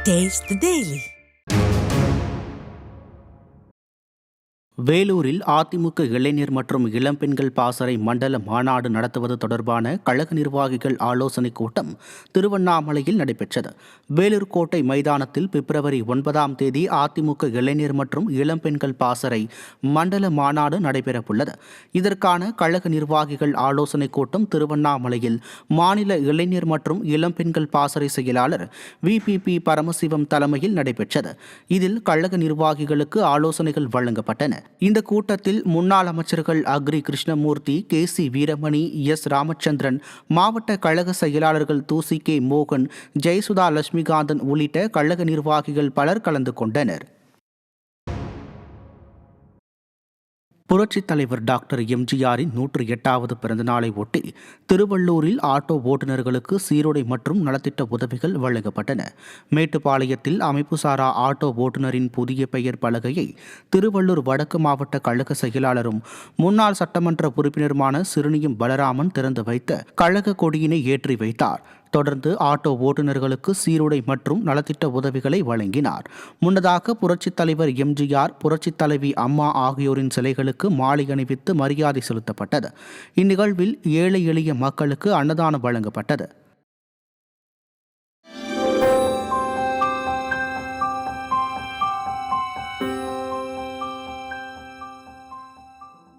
Taste the Daily. வேலூரில் அதிமுக இளைஞர் மற்றும் இளம்பெண்கள் பாசறை மண்டல மாநாடு நடத்துவது தொடர்பான கழக நிர்வாகிகள் ஆலோசனைக் கூட்டம் திருவண்ணாமலையில் நடைபெற்றது. வேலூர் கோட்டை மைதானத்தில் பிப்ரவரி 9ஆம் தேதி அதிமுக இளைஞர் மற்றும் இளம்பெண்கள் பாசறை மண்டல மாநாடு நடைபெறவுள்ளது. இதற்கான கழக நிர்வாகிகள் ஆலோசனைக் கூட்டம் திருவண்ணாமலையில் மாநில இளைஞர் மற்றும் இளம்பெண்கள் பாசறை செயலாளர் VPP பரமசிவம் தலைமையில் நடைபெற்றது. இதில் கழக நிர்வாகிகளுக்கு ஆலோசனைகள் வழங்கப்பட்டன. இந்த கூட்டத்தில் முன்னாள் அமைச்சர்கள் அக்ரி கிருஷ்ணமூர்த்தி, KC வீரமணி, S ராமச்சந்திரன், மாவட்ட கழக செயலாளர்கள் தூசி K மோகன், ஜெயசுதா லட்சுமிகாந்தன் உள்ளிட்ட கழக நிர்வாகிகள் பலர் கலந்து கொண்டனர். புரட்சித் தலைவர் டாக்டர் MGRின் 108வது பிறந்தநாளை ஒட்டி திருவள்ளூரில் ஆட்டோ ஓட்டுநர்களுக்கு சீருடை மற்றும் நலத்திட்ட உதவிகள் வழங்கப்பட்டன. மேட்டுப்பாளையத்தில் அமைப்புசாரா ஆட்டோ ஓட்டுநரின் புதிய பெயர் பலகையை திருவள்ளூர் வடக்கு மாவட்ட கழக செயலாளரும் முன்னாள் சட்டமன்ற உறுப்பினருமான சிறுனியம் பலராமன் திறந்து வைத்த கழக கொடியினை ஏற்றி வைத்தார். தொடர்ந்து ஆட்டோ ஓட்டுநர்களுக்கு சீருடை மற்றும் நலத்திட்ட உதவிகளை வழங்கினார். முன்னதாக புரட்சித் தலைவர் MGR, புரட்சித் தலைவி அம்மா ஆகியோரின் சிலைகளுக்கு மாலை அணிவித்து மரியாதை செலுத்தப்பட்டது. இந்நிகழ்வில் ஏழை எளிய மக்களுக்கு அன்னதானம் வழங்கப்பட்டது.